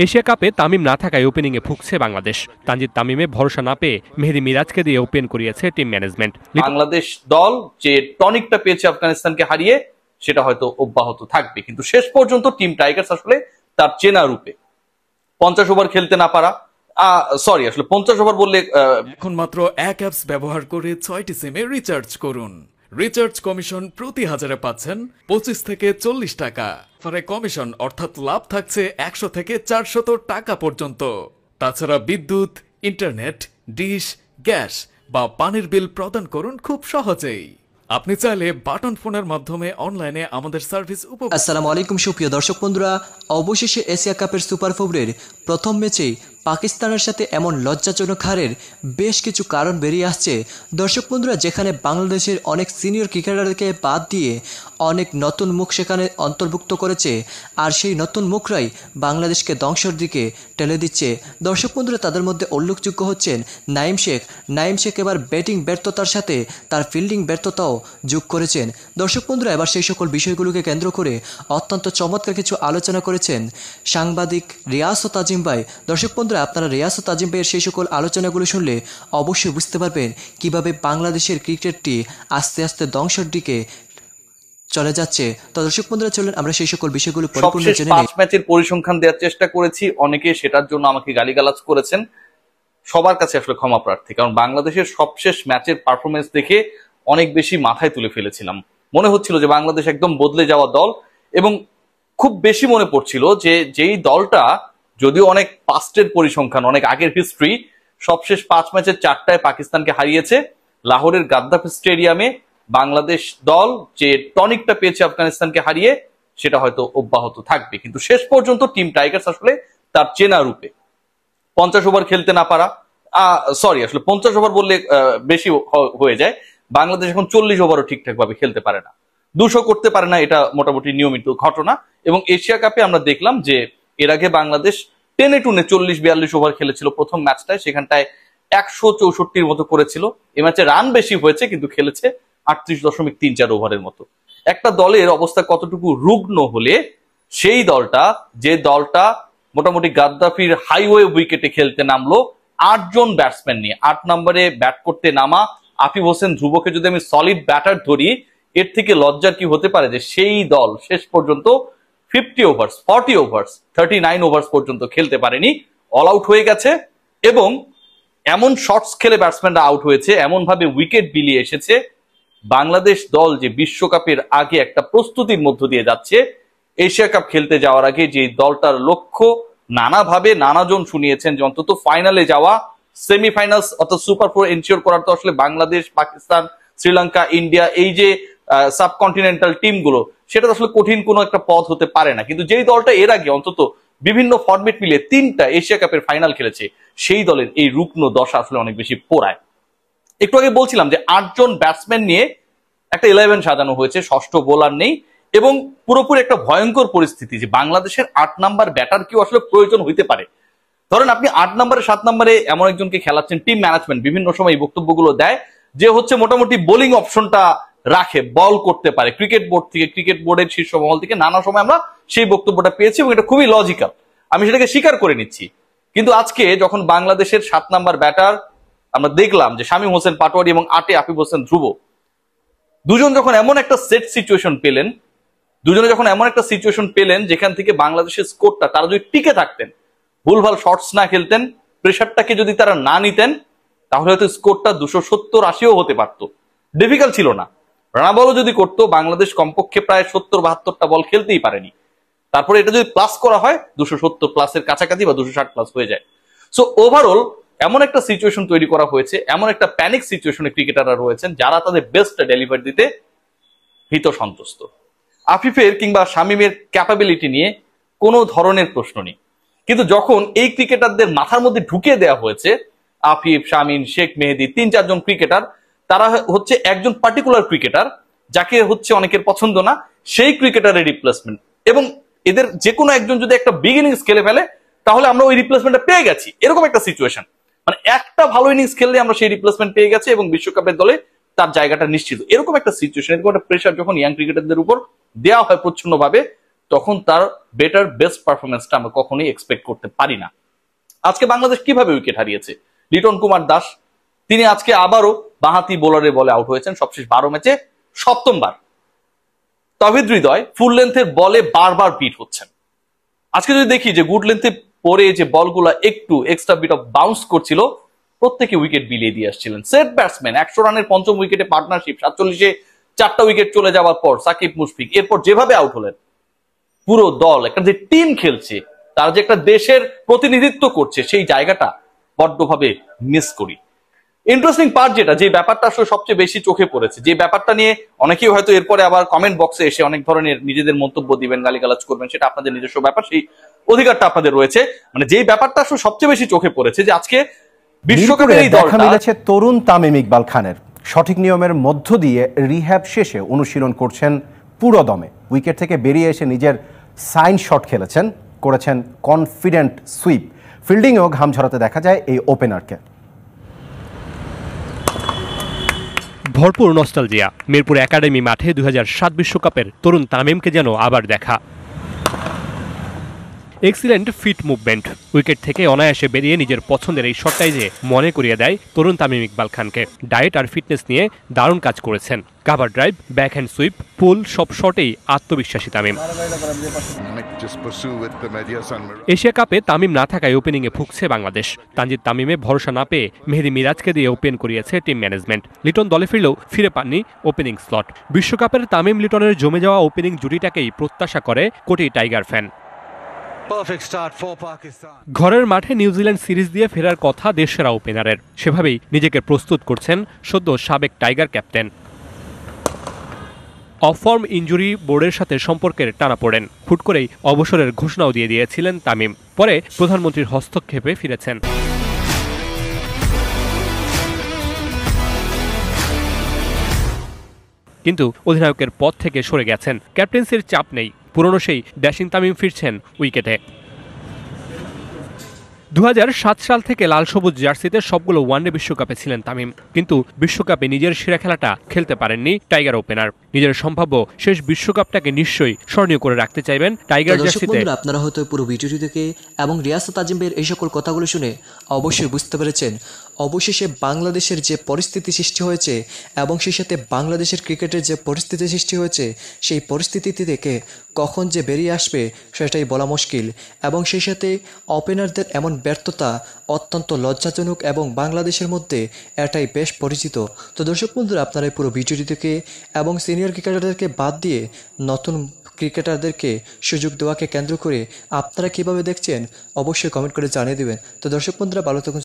Asia কাপে তামিম না থাকায় ওপেনিংয়ে ভুগছে বাংলাদেশ। তানজিদ তামিমে ভরসা না পেয়ে মেহেদী মিরাজকে দিয়ে ওপেন করিয়েছে টিম ম্যানেজমেন্ট। বাংলাদেশ দল যে টনিকটা পেয়েছে আফগানিস্তানকে হারিয়ে সেটা হয়তো অব্যাহত থাকবে, কিন্তু শেষ পর্যন্ত টিম টাইগার্স আসলে তার চেনা রূপে 50 ওভার খেলতে না পারা, আসলে 50 ওভার বললে এখন মাত্র এক অ্যাপস ব্যবহার করে 6টি সিমে রিচার্জ করুন। রিচার্জ কমিশন প্রতি হাজারে পাচ্ছেন 25 থেকে 40 টাকা। ফলে কমিশন অর্থাৎ লাভ থাকছে 100 থেকে 400 টাকা পর্যন্ত। তাছাড়া বিদ্যুৎ, ইন্টারনেট, ডিশ, গ্যাস বা পানির বিল প্রদান করুন খুব সহজেই। আপনি চাইলে বাটন ফোনের মাধ্যমে অনলাইনে আমাদের সার্ভিস উপভোগ। আসসালামু আলাইকুম সুপ্রিয় দর্শক বন্ধুরা, অবশেষে এশিয়া কাপের সুপার 4-এর প্রথম ম্যাচেই পাকিস্তানের সাথে এমন লজ্জাজনক হারের বেশ কিছু কারণ বেরিয়ে আসছে। দর্শক বন্ধুরা, যেখানে বাংলাদেশের অনেক সিনিয়র ক্রিকেটারকে বাদ দিয়ে অনেক নতুন মুখ সেখানে অন্তর্ভুক্ত করেছে, আর সেই নতুন মুখরাই বাংলাদেশকে ধ্বংসের দিকে ঠেলে দিচ্ছে। দর্শক বন্ধুরা, তাদের মধ্যে উল্লেখযোগ্য হচ্ছেন নাইম শেখ। নাইম শেখ এবার ব্যাটিং ব্যর্থতার সাথে তার ফিল্ডিং ব্যর্থতাও যোগ করেছেন। দর্শক বন্ধুরা, এবার সেই সকল বিষয়গুলোকে কেন্দ্র করে অত্যন্ত চমৎকার কিছু আলোচনা করেছেন সাংবাদিক রিয়াজ ও তাজিম ভাই। দর্শক বন্ধুরা, আপনারা রিয়াজ ও তাজিম ভাইয়ের সেই সকল আলোচনাগুলো শুনলে অবশ্যই বুঝতে পারবেন কিভাবে বাংলাদেশের ক্রিকেটটি আস্তে আস্তে ধ্বংসের দিকে চলে যাচ্ছে। তো দর্শক বন্ধুরা, চলুন আমরা সেই সকল বিষয়গুলো পরিপূর্ণ জেনে নিই। 5 ম্যাচের পরিসংখ্যান দেওয়ার চেষ্টা করেছি, অনেকে সেটার জন্য আমাকে গালিগালাজ করেছেন। সবার কাছে আসলে ক্ষমা প্রার্থী, কারণ বাংলাদেশের সবশেষ ম্যাচের পারফরমেন্স দেখে অনেক বেশি মাথায় তুলে ফেলেছিলাম। মনে হচ্ছিল যে বাংলাদেশ একদম বদলে যাওয়া দল, এবং খুব বেশি মনে পড়ছিল যে যেই দলটা যদিও অনেক পাস্টের পরিসংখ্যান, অনেক আগের হিস্ট্রি, সবশেষ 5 ম্যাচের 4টায় পাকিস্তানকে হারিয়েছে। লাহোরের গাদ্দাফি স্টেডিয়ামে বাংলাদেশ দল যে টনিকটা পেয়েছে আফগানিস্তানকে হারিয়ে সেটা হয়তো অব্যাহত থাকবে, কিন্তু শেষ পর্যন্ত টিম টাইগার্স আসলে তার চেনা রূপে 50 ওভার খেলতে না পারা, আসলে 50 ওভার বললে বেশি হয়ে যায়। বাংলাদেশ এখন 40 ওভারও ঠিকঠাক ভাবে খেলতে পারে না, 200 করতে পারে না, এটা মোটামুটি নিয়মিত ঘটনা। এবং এশিয়া কাপে আমরা দেখলাম যে এর আগে বাংলাদেশ টেনে টুনে 40-42 ওভার খেলেছিল প্রথম ম্যাচটায়, সেখানটায় 164-র মতো করেছিল। এ ম্যাচে রান বেশি হয়েছে, কিন্তু খেলেছে 38.34 ওভারের মতো। একটা দলের অবস্থা কতটুকু রুগ্ন হলে সেই দলটা, যে দলটা মোটামুটি গাদ্দাফির হাইওয়ে উইকেটে খেলতে নামলো 8 জন ব্যাটসম্যান নিয়ে, 8 নম্বরে ব্যাট করতে নামা আফিফ হোসেন ধ্রুবকে যদি আমি সলিড ব্যাটার ধরি, এর থেকে লজ্জার কি হতে পারে যে সেই দল শেষ পর্যন্ত 50 ওভার্স, 40 ওভার্স, 39 ওভার্স পর্যন্ত খেলতে পারেনি, অল আউট হয়ে গেছে। এবং এমন শর্টস খেলে ব্যাটসম্যানরা আউট হয়েছে, এমন ভাবে উইকেট বিলিয়ে এসেছে। বাংলাদেশ দল যে বিশ্বকাপের আগে একটা প্রস্তুতির মধ্য দিয়ে যাচ্ছে, এশিয়া কাপ খেলতে যাওয়ার আগে যে দলটার লক্ষ্য নানাভাবে নানাজন শুনিয়েছেন যে অন্তত ফাইনালে যাওয়া, সেমিফাইনালস অর্থাৎ সুপার 4 এনশিওর করার, তো আসলে বাংলাদেশ, পাকিস্তান, শ্রীলঙ্কা, ইন্ডিয়া, এই যে সাবকন্টিনেন্টাল টিমগুলো, সেটা আসলে কঠিন কোনো একটা পথ হতে পারে না। কিন্তু যেই দলটা এর আগে অন্তত বিভিন্ন ফরম্যাট মিলিয়ে 3টা এশিয়া কাপের ফাইনাল খেলেছে, সেই দলের এই রুগ্ন দশা আসলে অনেক বেশি পোড়ায়। একটু আগে বলছিলাম যে 8 জন ব্যাটসম্যান নিয়ে একটা 11 সাজানো হয়েছে, ষষ্ঠ বোলার নেই, এবং পুরোপুরি একটা ভয়ঙ্কর পরিস্থিতি যে বাংলাদেশের 8 নাম্বার ব্যাটার কেউ আসলে প্রয়োজন হইতে পারে। ধরেন আপনি 8 নম্বরে 7 নম্বরে এমন একজনকে খেলাচ্ছেন, টিম ম্যানেজমেন্ট বিভিন্ন সময় এই বক্তব্যগুলো দেয় যে হচ্ছে মোটামুটি বোলিং অপশনটা রাখে, বল করতে পারে, ক্রিকেট বোর্ড থেকে, ক্রিকেট বোর্ডের শীর্ষ মহল থেকে নানা সময় আমরা সেই বক্তব্যটা পেয়েছি, এবং এটা খুবই লজিক্যাল, আমি সেটাকে স্বীকার করে নিচ্ছি। কিন্তু আজকে যখন বাংলাদেশের 7 নাম্বার ব্যাটার আমরা দেখলাম যে শামীম হোসেন পাটোয়ারি এবং 8-এ আফিফ হোসেন ধ্রুব, দুজন যখন এমন একটা সেট সিচুয়েশন পেলেন, দুজনে যখন এমন একটা সিচুয়েশন পেলেন যেখান থেকে বাংলাদেশের স্কোরটা, তারা যদি টিকে থাকতেন, ভুলভাল শর্টস না খেলতেন, প্রেশারটাকে যদি তারা না নিতেন, তাহলে হয়তো স্কোরটা 270-80ও হতে পারত। ডিফিকাল্ট ছিল না। রানা বলও যদি করতো, বাংলাদেশ কমপক্ষে প্রায় 70-72টা বল খেলতেই পারেনি। তারপরে এটা যদি প্লাস করা হয়, 270 প্লাসের কাছাকাছি বা 260 প্লাস হয়ে যায়। সো ওভারঅল এমন একটা সিচুয়েশন তৈরি করা হয়েছে, এমন একটা প্যানিক সিচুয়েশনে ক্রিকেটাররা রয়েছেন যারা তাদের বেস্টটা ডেলিভার দিতে ভীত সন্তুষ্ট। আফিফের কিংবা শামীমের ক্যাপাবিলিটি নিয়ে কোনো ধরনের প্রশ্ন নেই, কিন্তু যখন এই ক্রিকেটারদের মাথার মধ্যে ঢুকিয়ে দেওয়া হয়েছে, আফিফ, শামীম, শেখ মেহেদী, 3-4 জন ক্রিকেটার, তারা হচ্ছে একজন পার্টিকুলার ক্রিকেটার যাকে হচ্ছে অনেকের পছন্দ না, সেই ক্রিকেটারের রিপ্লেসমেন্ট, এবং এদের যে কোনো একজন যদি একটা বিগ ইনিংস খেলে ফেলে, তাহলে আমরা ওই রিপ্লেসমেন্টটা পেয়ে গেছি, এরকম একটা সিচুয়েশন। মানে একটা ভালো ইনিংস খেললে আমরা সেই রিপ্লেসমেন্ট পেয়ে গেছি এবং বিশ্বকাপের দলে তার জায়গাটা নিশ্চিত, এরকম একটা সিচুয়েশন, এরকম একটা প্রেশার যখন ইয়াং ক্রিকেটারদের উপর দেওয়া হয় প্রচ্ছন্নভাবে, তখন তার বেটার বেস্ট পারফরমেন্সটা আমরা কখনোই এক্সপেক্ট করতে পারি না। আজকে বাংলাদেশ কিভাবে উইকেট হারিয়েছে? লিটন কুমার দাস তিনি আজকে আবারও বাঁহাতি বোলারের বলে আউট হয়েছেন, সবশেষ 12 ম্যাচে 7ম বার। তাওহিদ হৃদয় ফুল লেন্থের বলে বারবার বিট হচ্ছেন। আজকে যদি দেখি যে গুড লেন্থে পরে যে বলগুলা একটু এক্সট্রা বিট অফ বাউন্স করছিল, প্রত্যেকে উইকেট বিলিয়ে দিয়ে আসছিলেন। সেট ব্যাটসম্যান 100 রানের 5ম উইকেটে পার্টনারশিপ, 47-এ 4টা উইকেট চলে যাওয়ার পর সাকিব মুশফিক এরপর যেভাবে আউট হলেন, পুরো দল একটা যে টিম খেলছে, তারা যে একটা দেশের প্রতিনিধিত্ব করছে, সেই জায়গাটা বড্ডভাবে মিস করি। ইন্টারেস্টিং পার্ট যেটা, যে ব্যাপারটা আসলে সবচেয়ে বেশি চোখে পড়েছে, যে ব্যাপারটা নিয়ে অনেকেই হয়তো এরপরে আবার কমেন্ট বক্সে এসে অনেক ধরনের নিজেদের মন্তব্য দিবেন, গালিগালাজ করবেন, সেটা আপনাদের নিজস্ব ব্যাপার, সেই অধিকারটা আপনাদের রয়েছে। মানে যেই ব্যাপারটা আসলে সবচেয়ে বেশি চোখে পড়েছে যে আজকে বিশ্বকাপের এই দেখা দলটা মিলেছে তরুণ তামিম ইকবাল খানের। সঠিক নিয়মের মধ্য দিয়ে রিহ্যাব শেষে অনুশীলন করছেন পুরো দমে। উইকেট থেকে বেরিয়ে এসে নিজের সাইন শট খেলেছেন, করেছেন কনফিডেন্ট সুইপ। ফিল্ডিংয়েও ঘাম ঝরাতে দেখা যায় এই ওপেনারকে। ভরপুর নস্টালজিয়া। মিরপুর একাডেমি মাঠে 2007 বিশ্বকাপের তরুণ তামিমকে যেন আবার দেখা। এক্সিলেন্ট ফিট মুভমেন্ট, উইকেট থেকে অনায়াসে বেরিয়ে নিজের পছন্দের এই শটটাই যে মনে করিয়ে দেয় তরুণ তামিম ইকবাল খানকে। ডায়েট আর ফিটনেস নিয়ে দারুণ কাজ করেছেন। কাভার ড্রাইভ, ব্যাকহ্যান্ড সুইপ, পুল, সব শটেই আত্মবিশ্বাসী তামিম। এশিয়া কাপে তামিম না থাকায় ওপেনিংয়ে ভুগছে বাংলাদেশ। তানজিদ তামিমে ভরসা না পেয়ে মেহেদী মিরাজকে দিয়ে ওপেন করিয়েছে টিম ম্যানেজমেন্ট। লিটন দলে ফিরলেও ফিরে পাননি ওপেনিং স্লট। বিশ্বকাপের তামিম লিটনের জমে যাওয়া ওপেনিং জুটিটাকেই প্রত্যাশা করে কোটি টাইগার ফ্যান। ঘরের মাঠে নিউজিল্যান্ড সিরিজ দিয়ে ফেরার কথা দেশসেরা ওপেনারের, সেভাবেই নিজেকে প্রস্তুত করছেন সদ্য সাবেক tiger captain. Of form injury বোর্ডের সাথে সম্পর্কের টানাপোড়েন, হুট করেই অবসরের ঘোষণাও দিয়ে দিয়েছিলেন তামিম। পরে প্রধানমন্ত্রীর হস্তক্ষেপে ফিরেছেন। কিন্তু অধিনায়কের পদ থেকে সরে গেছেন। ক্যাপ্টেন্সির চাপ নেই, পুরনো সেই ড্যাশিং তামিম ফিরছেন উইকেটে। 2007 সাল থেকে লাল সবুজ জার্সিতে সবগুলো ওয়ানডে বিশ্বকাপে ছিলেন তামিম, কিন্তু বিশ্বকাপে নিজের সেরা খেলাটা খেলতে পারেননি টাইগার ওপেনার। নিজের সম্ভাব্য শেষ বিশ্বকাপটাকে নিশ্চয়ই স্মরণীয় করে রাখতে চাইবেন টাইগার জার্সিতে। আপনারা হয়তো পুরো ভিডিওটি দেখে এবং রিয়াসাত আজিমের এই সকল কথাগুলো শুনে অবশ্যই বুঝতে পেরেছেন অবশেষে বাংলাদেশের যে পরিস্থিতি সৃষ্টি হয়েছে এবং সেই সাথে বাংলাদেশের ক্রিকেটের যে পরিস্থিতি সৃষ্টি হয়েছে, সেই পরিস্থিতি থেকে কখন যে বেরিয়ে আসবে সেটাই বলা মুশকিল। এবং সেই সাথে ওপেনারদের এমন ব্যর্থতা অত্যন্ত লজ্জাজনক এবং বাংলাদেশের মধ্যে এটাই বেশ পরিচিত। তো দর্শক বন্ধুরা, আপনারা পুরো ভিডিওটি দেখে এবং সিনিয়র ক্রিকেটারদেরকে বাদ দিয়ে নতুন ক্রিকেটারদেরকে সুযোগ দেওয়াকে কেন্দ্র করে আপনারা কীভাবে দেখছেন অবশ্যই কমেন্ট করে জানিয়ে দেবেন। তো দর্শক বন্ধুরা, ভালো থাকুন।